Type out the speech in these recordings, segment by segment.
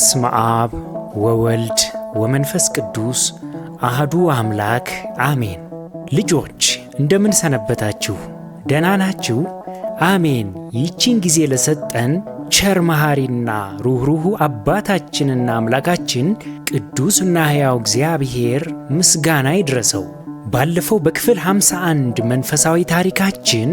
በስመ አብ ወወልድ ወመንፈስ ቅዱስ አሐዱ አምላክ አሜን። ልጆች እንደምን ሰነበታችሁ? ደህና ናችሁ? አሜን። ይህችን ጊዜ ለሰጠን ቸር መሐሪና ሩህሩህ አባታችንና አምላካችን ቅዱስና ሕያው እግዚአብሔር ምስጋና ይድረሰው። ባለፈው በክፍል 51 መንፈሳዊ ታሪካችን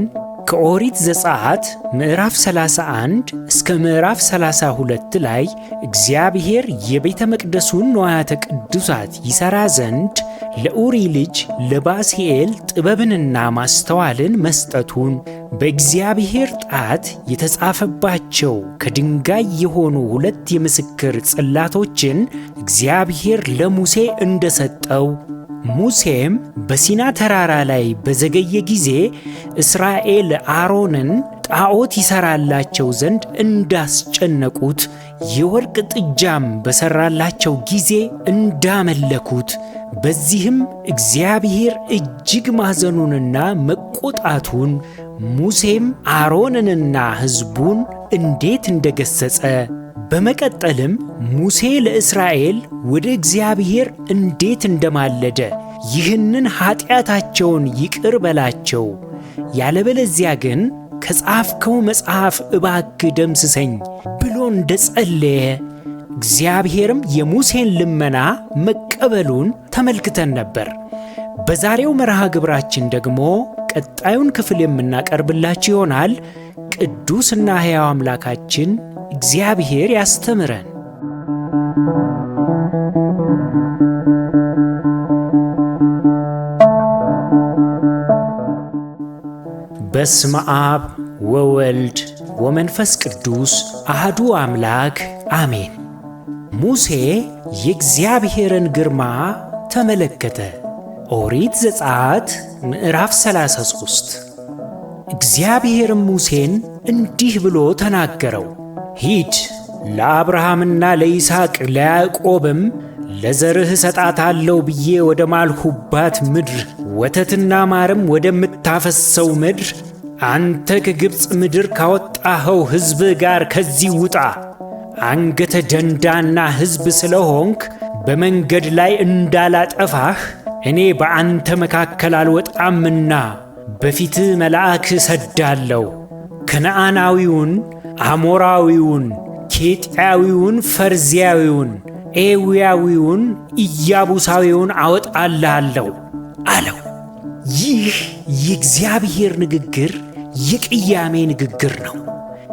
ከኦሪት ዘጸአት ምዕራፍ 31 እስከ ምዕራፍ 32 ላይ እግዚአብሔር የቤተ መቅደሱን ንዋያተ ቅዱሳት ይሠራ ዘንድ ለኡሪ ልጅ ለባስልኤል ጥበብንና ማስተዋልን መስጠቱን፣ በእግዚአብሔር ጣት የተጻፈባቸው ከድንጋይ የሆኑ 2 የምስክር ጽላቶችን እግዚአብሔር ለሙሴ እንደሰጠው፣ ሙሴም በሲና ተራራ ላይ በዘገየ ጊዜ እስራኤል አሮንን ጣዖት ይሠራላቸው ዘንድ እንዳስጨነቁት፣ የወርቅ ጥጃም በሠራላቸው ጊዜ እንዳመለኩት፣ በዚህም እግዚአብሔር እጅግ ማዘኑንና መቆጣቱን፣ ሙሴም አሮንንና ሕዝቡን እንዴት እንደገሠጸ፣ በመቀጠልም ሙሴ ለእስራኤል ወደ እግዚአብሔር እንዴት እንደማለደ ይህንን ኃጢአታቸውን ይቅር በላቸው፣ ያለበለዚያ ግን ከጻፍከው መጽሐፍ እባክህ ደምስሰኝ ብሎ እንደጸለየ፣ እግዚአብሔርም የሙሴን ልመና መቀበሉን ተመልክተን ነበር። በዛሬው መርሃ ግብራችን ደግሞ ቀጣዩን ክፍል የምናቀርብላችሁ ይሆናል። ቅዱስና ሕያው አምላካችን እግዚአብሔር ያስተምረን። በስመ አብ ወወልድ ወመንፈስ ቅዱስ አሐዱ አምላክ አሜን። ሙሴ የእግዚአብሔርን ግርማ ተመለከተ። ኦሪት ዘጸአት ምዕራፍ 33። እግዚአብሔርም ሙሴን እንዲህ ብሎ ተናገረው። ሂድ፣ ለአብርሃምና ለይስሐቅ ለያዕቆብም ለዘርህ እሰጣታለሁ ብዬ ወደ ማልሁባት ምድር፣ ወተትና ማርም ወደምታፈሰው ምድር፣ አንተ ከግብፅ ምድር ካወጣኸው ሕዝብ ጋር ከዚህ ውጣ። አንገተ ደንዳና ሕዝብ ስለሆንክ በመንገድ ላይ እንዳላጠፋህ እኔ በአንተ መካከል አልወጣምና በፊትህ መልአክ እሰዳለሁ። ከነዓናዊውን፣ አሞራዊውን፣ ኬጢያዊውን፣ ፈርዚያዊውን፣ ኤዊያዊውን፣ ኢያቡሳዊውን አወጣልሃለሁ አለው። ይህ የእግዚአብሔር ንግግር የቅያሜ ንግግር ነው።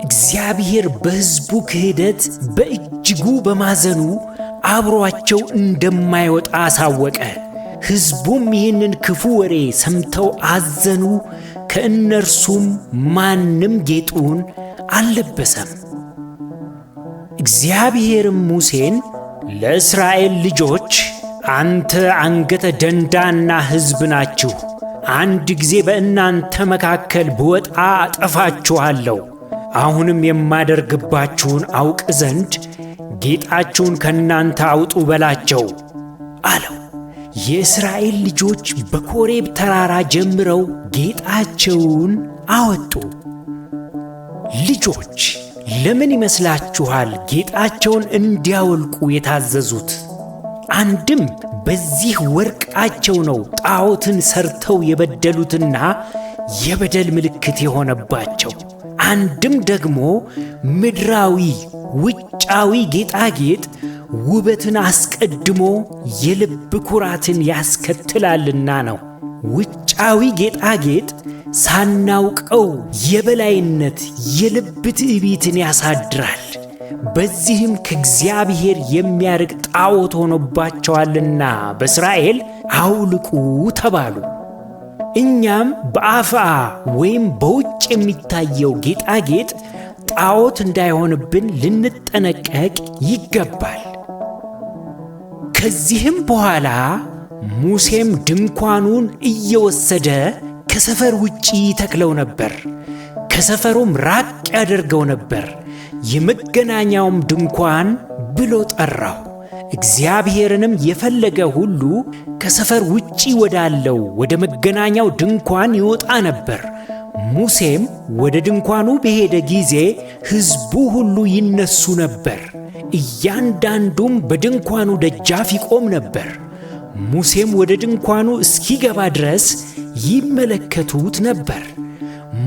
እግዚአብሔር በሕዝቡ ክህደት በእጅጉ በማዘኑ አብሮአቸው እንደማይወጣ አሳወቀ። ሕዝቡም ይህንን ክፉ ወሬ ሰምተው አዘኑ። ከእነርሱም ማንም ጌጡን አልለበሰም። እግዚአብሔርም ሙሴን ለእስራኤል ልጆች አንተ አንገተ ደንዳና ሕዝብ ናችሁ፣ አንድ ጊዜ በእናንተ መካከል ብወጣ አጠፋችኋለሁ። አሁንም የማደርግባችሁን አውቅ ዘንድ ጌጣችሁን ከእናንተ አውጡ በላቸው አለው። የእስራኤል ልጆች በኮሬብ ተራራ ጀምረው ጌጣቸውን አወጡ። ልጆች ለምን ይመስላችኋል ጌጣቸውን እንዲያወልቁ የታዘዙት? አንድም በዚህ ወርቃቸው ነው ጣዖትን ሰርተው የበደሉትና የበደል ምልክት የሆነባቸው። አንድም ደግሞ ምድራዊ ውጫዊ ጌጣጌጥ ውበትን አስቀድሞ የልብ ኩራትን ያስከትላልና ነው። ውጫዊ ጌጣጌጥ ሳናውቀው የበላይነት የልብ ትዕቢትን ያሳድራል። በዚህም ከእግዚአብሔር የሚያርቅ ጣዖት ሆኖባቸዋልና በእስራኤል አውልቁ ተባሉ። እኛም በአፍአ ወይም በውጭ የሚታየው ጌጣጌጥ ጣዖት እንዳይሆንብን ልንጠነቀቅ ይገባል። ከዚህም በኋላ ሙሴም ድንኳኑን እየወሰደ ከሰፈር ውጪ ይተክለው ነበር፣ ከሰፈሩም ራቅ ያደርገው ነበር። የመገናኛውም ድንኳን ብሎ ጠራው። እግዚአብሔርንም የፈለገ ሁሉ ከሰፈር ውጪ ወዳለው ወደ መገናኛው ድንኳን ይወጣ ነበር። ሙሴም ወደ ድንኳኑ በሄደ ጊዜ ሕዝቡ ሁሉ ይነሱ ነበር፣ እያንዳንዱም በድንኳኑ ደጃፍ ይቆም ነበር። ሙሴም ወደ ድንኳኑ እስኪገባ ድረስ ይመለከቱት ነበር።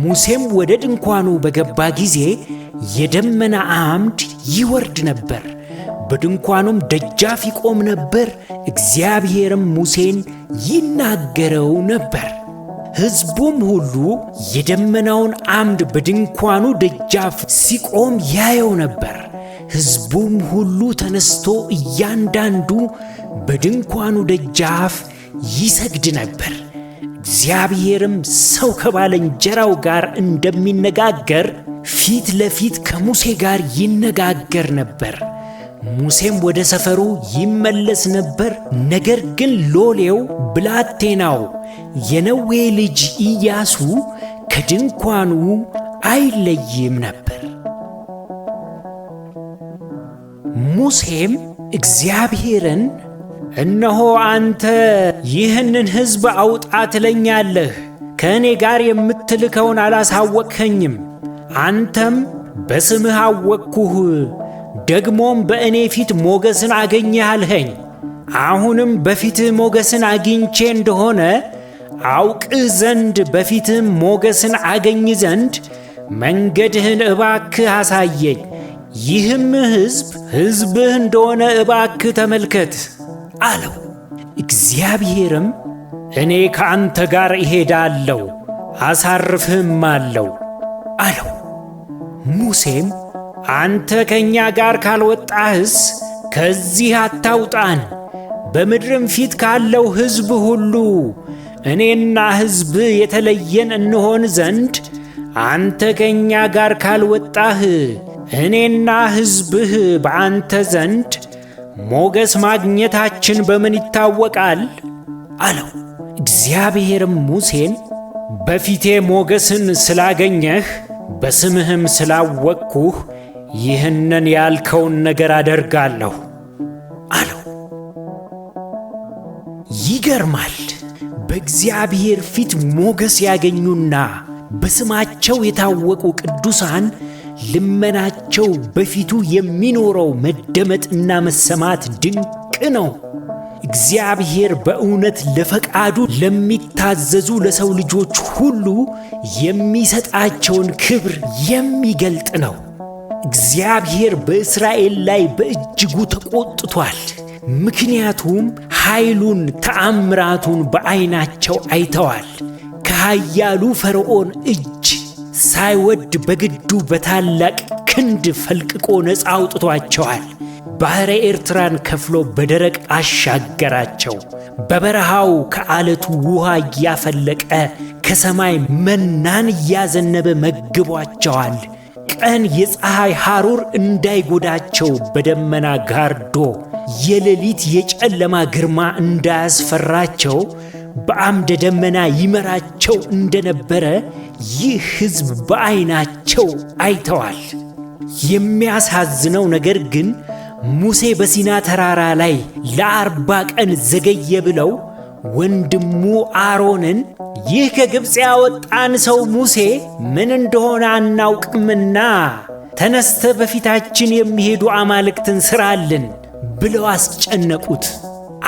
ሙሴም ወደ ድንኳኑ በገባ ጊዜ የደመና አምድ ይወርድ ነበር፣ በድንኳኑም ደጃፍ ይቆም ነበር። እግዚአብሔርም ሙሴን ይናገረው ነበር። ሕዝቡም ሁሉ የደመናውን አምድ በድንኳኑ ደጃፍ ሲቆም ያየው ነበር። ሕዝቡም ሁሉ ተነስቶ እያንዳንዱ በድንኳኑ ደጃፍ ይሰግድ ነበር። እግዚአብሔርም ሰው ከባልንጀራው ጋር እንደሚነጋገር ፊት ለፊት ከሙሴ ጋር ይነጋገር ነበር። ሙሴም ወደ ሰፈሩ ይመለስ ነበር። ነገር ግን ሎሌው ብላቴናው የነዌ ልጅ ኢያሱ ከድንኳኑ አይለይም ነበር። ሙሴም እግዚአብሔርን እነሆ አንተ ይህንን ሕዝብ አውጣ ትለኛለህ፣ ከእኔ ጋር የምትልከውን አላሳወቅኸኝም። አንተም በስምህ አወቅኩህ፣ ደግሞም በእኔ ፊት ሞገስን አገኘህ አልኸኝ። አሁንም በፊትህ ሞገስን አግኝቼ እንደሆነ አውቅህ ዘንድ በፊትህም ሞገስን አገኝ ዘንድ መንገድህን እባክህ አሳየኝ። ይህም ሕዝብ ሕዝብህ እንደሆነ እባክህ ተመልከት አለው። እግዚአብሔርም እኔ ከአንተ ጋር እሄዳለሁ አሳርፍህም አለው አለው። ሙሴም አንተ ከእኛ ጋር ካልወጣህስ ከዚህ አታውጣን፣ በምድርም ፊት ካለው ሕዝብ ሁሉ እኔና ሕዝብህ የተለየን እንሆን ዘንድ አንተ ከእኛ ጋር ካልወጣህ እኔና ሕዝብህ በአንተ ዘንድ ሞገስ ማግኘታችን በምን ይታወቃል? አለው። እግዚአብሔርም ሙሴን በፊቴ ሞገስን ስላገኘህ በስምህም ስላወቅኩህ ይህንን ያልከውን ነገር አደርጋለሁ አለው። ይገርማል! በእግዚአብሔር ፊት ሞገስ ያገኙና በስማቸው የታወቁ ቅዱሳን ልመናቸው በፊቱ የሚኖረው መደመጥና መሰማት ድንቅ ነው። እግዚአብሔር በእውነት ለፈቃዱ ለሚታዘዙ ለሰው ልጆች ሁሉ የሚሰጣቸውን ክብር የሚገልጥ ነው። እግዚአብሔር በእስራኤል ላይ በእጅጉ ተቆጥቷል። ምክንያቱም ኃይሉን ተአምራቱን በዓይናቸው አይተዋል። ከኃያሉ ፈርዖን እጅ ሳይወድ በግዱ በታላቅ ክንድ ፈልቅቆ ነፃ አውጥቷቸዋል። ባሕረ ኤርትራን ከፍሎ በደረቅ አሻገራቸው። በበረሃው ከዓለቱ ውሃ እያፈለቀ ከሰማይ መናን እያዘነበ መግቧቸዋል። ቀን የፀሐይ ሐሩር እንዳይጎዳቸው በደመና ጋርዶ የሌሊት የጨለማ ግርማ እንዳያስፈራቸው በአምደ ደመና ይመራቸው እንደነበረ ይህ ሕዝብ በዓይናቸው አይተዋል። የሚያሳዝነው ነገር ግን ሙሴ በሲና ተራራ ላይ ለ40 ቀን ዘገየ ብለው ወንድሙ አሮንን ይህ ከግብፅ ያወጣን ሰው ሙሴ ምን እንደሆነ አናውቅምና ተነስተ በፊታችን የሚሄዱ አማልክትን ሥራልን ብለው አስጨነቁት።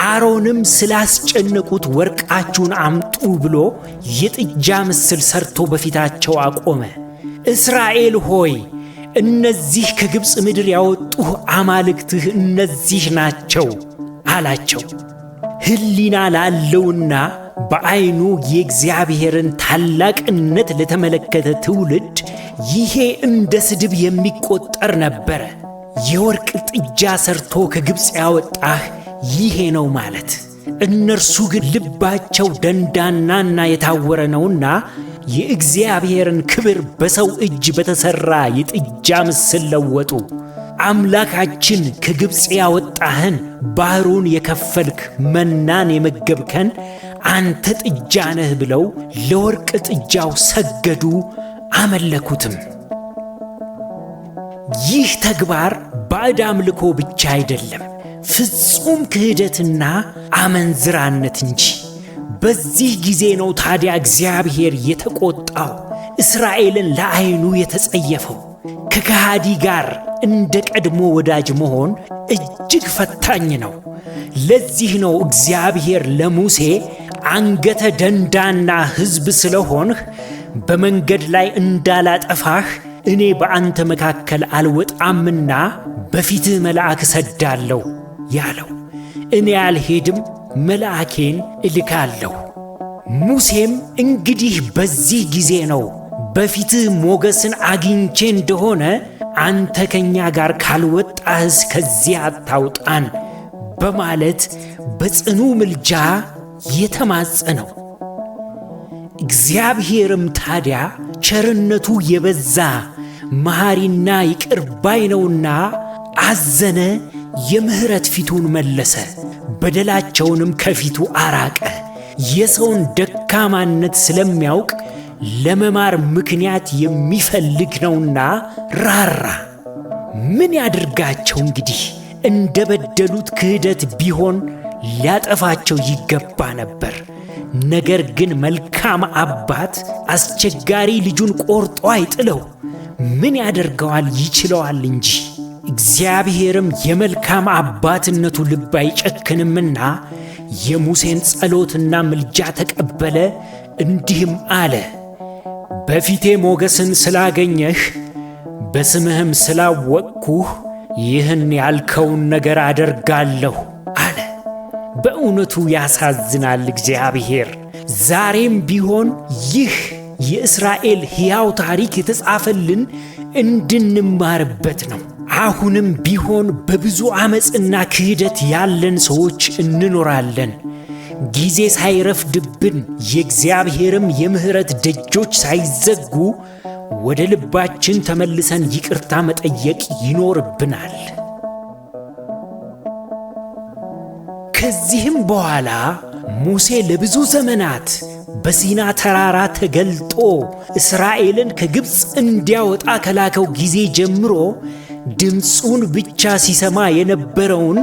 አሮንም ስላስጨነቁት ወርቃችሁን አምጡ ብሎ የጥጃ ምስል ሰርቶ በፊታቸው አቆመ። እስራኤል ሆይ እነዚህ ከግብፅ ምድር ያወጡህ አማልክትህ እነዚህ ናቸው አላቸው። ሕሊና ላለውና በዓይኑ የእግዚአብሔርን ታላቅነት ለተመለከተ ትውልድ ይሄ እንደ ስድብ የሚቆጠር ነበረ። የወርቅ ጥጃ ሰርቶ ከግብፅ ያወጣህ ይሄ ነው ማለት። እነርሱ ግን ልባቸው ደንዳናና የታወረ ነውና የእግዚአብሔርን ክብር በሰው እጅ በተሠራ የጥጃ ምስል ለወጡ። አምላካችን ከግብፅ ያወጣህን ባህሩን የከፈልክ መናን የመገብከን አንተ ጥጃ ነህ ብለው ለወርቅ ጥጃው ሰገዱ፣ አመለኩትም። ይህ ተግባር ባዕድ አምልኮ ብቻ አይደለም፣ ፍጹም ክህደትና አመንዝራነት እንጂ። በዚህ ጊዜ ነው ታዲያ እግዚአብሔር የተቆጣው፣ እስራኤልን ለዓይኑ የተጸየፈው። ከከሃዲ ጋር እንደ ቀድሞ ወዳጅ መሆን እጅግ ፈታኝ ነው። ለዚህ ነው እግዚአብሔር ለሙሴ አንገተ ደንዳና ሕዝብ ስለሆንህ በመንገድ ላይ እንዳላጠፋህ እኔ በአንተ መካከል አልወጣምና በፊትህ መልአክ እሰዳለሁ ያለው። እኔ አልሄድም፣ መልአኬን እልካለሁ። ሙሴም እንግዲህ በዚህ ጊዜ ነው በፊትህ ሞገስን አግኝቼ እንደሆነ አንተ ከኛ ጋር ካልወጣህስ ከዚያ አታውጣን በማለት በጽኑ ምልጃ የተማጸነው። እግዚአብሔርም ታዲያ ቸርነቱ የበዛ መሐሪና ይቅር ባይ ነውና አዘነ፣ የምሕረት ፊቱን መለሰ፣ በደላቸውንም ከፊቱ አራቀ። የሰውን ደካማነት ስለሚያውቅ ለመማር ምክንያት የሚፈልግ ነውና ራራ። ምን ያድርጋቸው እንግዲህ? እንደ በደሉት ክህደት ቢሆን ሊያጠፋቸው ይገባ ነበር። ነገር ግን መልካም አባት አስቸጋሪ ልጁን ቆርጦ አይጥለው፣ ምን ያደርገዋል? ይችለዋል እንጂ። እግዚአብሔርም የመልካም አባትነቱ ልብ አይጨክንምና የሙሴን ጸሎትና ምልጃ ተቀበለ፣ እንዲህም አለ። በፊቴ ሞገስን ስላገኘህ በስምህም ስላወቅኩህ ይህን ያልከውን ነገር አደርጋለሁ አለ። በእውነቱ ያሳዝናል እግዚአብሔር። ዛሬም ቢሆን ይህ የእስራኤል ሕያው ታሪክ የተጻፈልን እንድንማርበት ነው። አሁንም ቢሆን በብዙ ዓመፅና ክህደት ያለን ሰዎች እንኖራለን። ጊዜ ሳይረፍድብን የእግዚአብሔርም የምሕረት ደጆች ሳይዘጉ ወደ ልባችን ተመልሰን ይቅርታ መጠየቅ ይኖርብናል። ከዚህም በኋላ ሙሴ ለብዙ ዘመናት በሲና ተራራ ተገልጦ እስራኤልን ከግብፅ እንዲያወጣ ከላከው ጊዜ ጀምሮ ድምፁን ብቻ ሲሰማ የነበረውን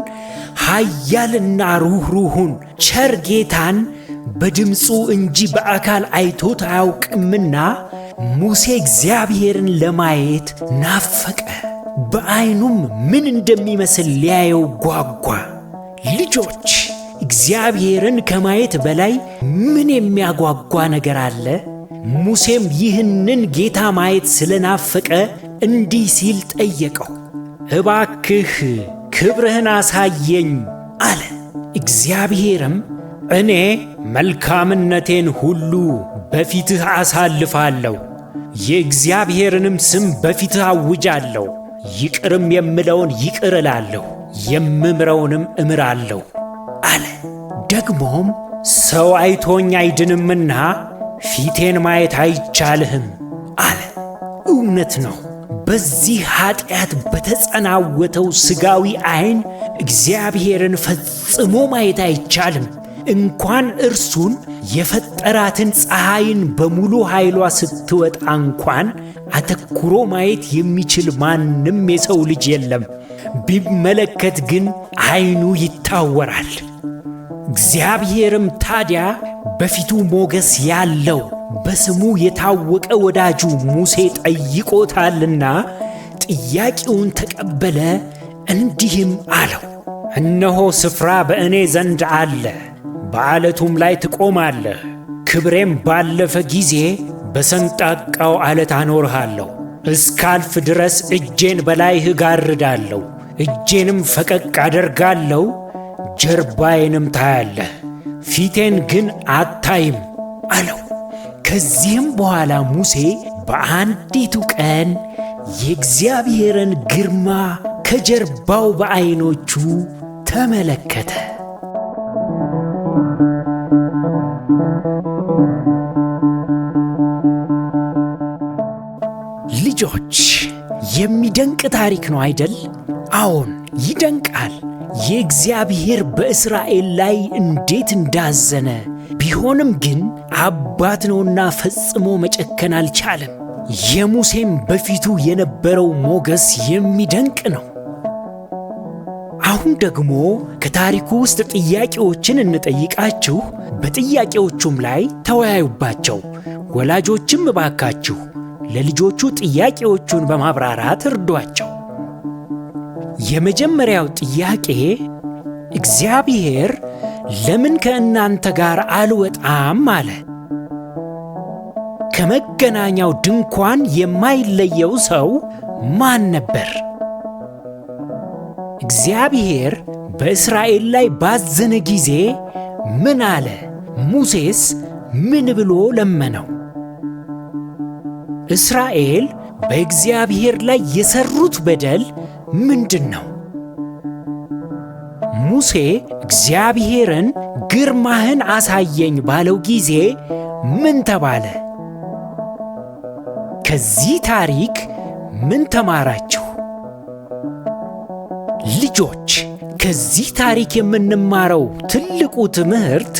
ኃያልና ሩኅሩኅን ቸር ጌታን በድምፁ እንጂ በአካል አይቶት አያውቅምና ሙሴ እግዚአብሔርን ለማየት ናፈቀ። በዓይኑም ምን እንደሚመስል ሊያየው ጓጓ። ልጆች፣ እግዚአብሔርን ከማየት በላይ ምን የሚያጓጓ ነገር አለ? ሙሴም ይህንን ጌታ ማየት ስለናፈቀ እንዲህ ሲል ጠየቀው፣ እባክህ ክብርህን አሳየኝ አለ። እግዚአብሔርም እኔ መልካምነቴን ሁሉ በፊትህ አሳልፋለሁ፣ የእግዚአብሔርንም ስም በፊትህ አውጃለሁ። ይቅርም የምለውን ይቅር እላለሁ፣ የምምረውንም እምራለሁ አለ። ደግሞም ሰው አይቶኝ አይድንምና ፊቴን ማየት አይቻልህም አለ። እውነት ነው። በዚህ ኃጢአት በተጸናወተው ሥጋዊ ዓይን እግዚአብሔርን ፈጽሞ ማየት አይቻልም። እንኳን እርሱን የፈጠራትን ፀሐይን በሙሉ ኃይሏ ስትወጣ እንኳን አተኩሮ ማየት የሚችል ማንም የሰው ልጅ የለም። ቢመለከት ግን ዓይኑ ይታወራል። እግዚአብሔርም ታዲያ በፊቱ ሞገስ ያለው በስሙ የታወቀ ወዳጁ ሙሴ ጠይቆታልና ጥያቄውን ተቀበለ፣ እንዲህም አለው፣ እነሆ ስፍራ በእኔ ዘንድ አለ፣ በዓለቱም ላይ ትቆማለህ። ክብሬም ባለፈ ጊዜ በሰንጣቃው ዓለት አኖርሃለሁ። እስካልፍ ድረስ እጄን በላይህ እጋርዳለሁ፣ እጄንም ፈቀቅ አደርጋለሁ፣ ጀርባዬንም ታያለህ፣ ፊቴን ግን አታይም አለው። ከዚህም በኋላ ሙሴ በአንዲቱ ቀን የእግዚአብሔርን ግርማ ከጀርባው በዓይኖቹ ተመለከተ። ልጆች፣ የሚደንቅ ታሪክ ነው አይደል? አዎን ይደንቃል። የእግዚአብሔር በእስራኤል ላይ እንዴት እንዳዘነ! ቢሆንም ግን አባት ነውና ፈጽሞ መጨከን አልቻለም። የሙሴም በፊቱ የነበረው ሞገስ የሚደንቅ ነው። አሁን ደግሞ ከታሪኩ ውስጥ ጥያቄዎችን እንጠይቃችሁ። በጥያቄዎቹም ላይ ተወያዩባቸው። ወላጆችም እባካችሁ ለልጆቹ ጥያቄዎቹን በማብራራት እርዷቸው። የመጀመሪያው ጥያቄ እግዚአብሔር ለምን ከእናንተ ጋር አልወጣም አለ? ከመገናኛው ድንኳን የማይለየው ሰው ማን ነበር? እግዚአብሔር በእስራኤል ላይ ባዘነ ጊዜ ምን አለ? ሙሴስ ምን ብሎ ለመነው? እስራኤል በእግዚአብሔር ላይ የሰሩት በደል ምንድን ነው? ሙሴ እግዚአብሔርን ግርማህን አሳየኝ ባለው ጊዜ ምን ተባለ? ከዚህ ታሪክ ምን ተማራችሁ? ልጆች፣ ከዚህ ታሪክ የምንማረው ትልቁ ትምህርት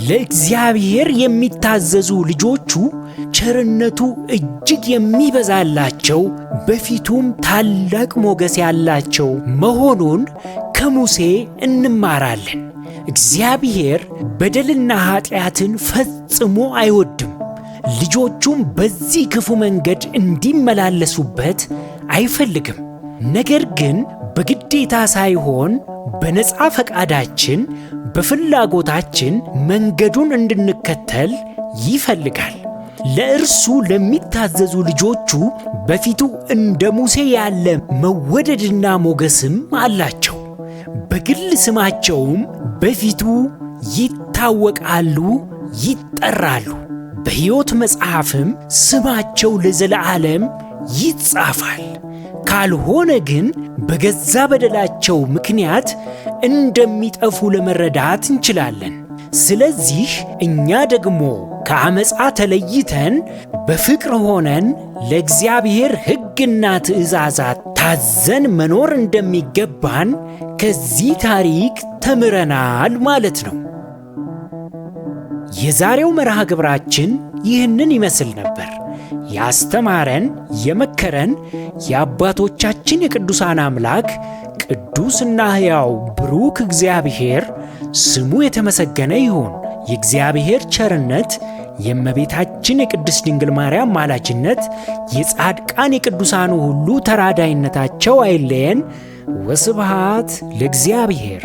ለእግዚአብሔር የሚታዘዙ ልጆቹ ቸርነቱ እጅግ የሚበዛላቸው በፊቱም ታላቅ ሞገስ ያላቸው መሆኑን ከሙሴ እንማራለን። እግዚአብሔር በደልና ኃጢአትን ፈጽሞ አይወድም። ልጆቹም በዚህ ክፉ መንገድ እንዲመላለሱበት አይፈልግም። ነገር ግን በግዴታ ሳይሆን በነፃ ፈቃዳችን በፍላጎታችን መንገዱን እንድንከተል ይፈልጋል። ለእርሱ ለሚታዘዙ ልጆቹ በፊቱ እንደ ሙሴ ያለ መወደድና ሞገስም አላቸው። በግል ስማቸውም በፊቱ ይታወቃሉ፣ ይጠራሉ። በሕይወት መጽሐፍም ስማቸው ለዘለዓለም ይጻፋል። ካልሆነ ግን በገዛ በደላቸው ምክንያት እንደሚጠፉ ለመረዳት እንችላለን። ስለዚህ እኛ ደግሞ ከዓመፃ ተለይተን በፍቅር ሆነን ለእግዚአብሔር ሕግና ትእዛዛት ታዘን መኖር እንደሚገባን ከዚህ ታሪክ ተምረናል ማለት ነው። የዛሬው መርሃ ግብራችን ይህንን ይመስል ነበር። ያስተማረን የመከረን የአባቶቻችን የቅዱሳን አምላክ ቅዱስና ሕያው ብሩክ እግዚአብሔር ስሙ የተመሰገነ ይሁን። የእግዚአብሔር ቸርነት፣ የእመቤታችን የቅድስት ድንግል ማርያም ማላጅነት፣ የጻድቃን የቅዱሳኑ ሁሉ ተራዳይነታቸው አይለየን። ወስብሃት ለእግዚአብሔር።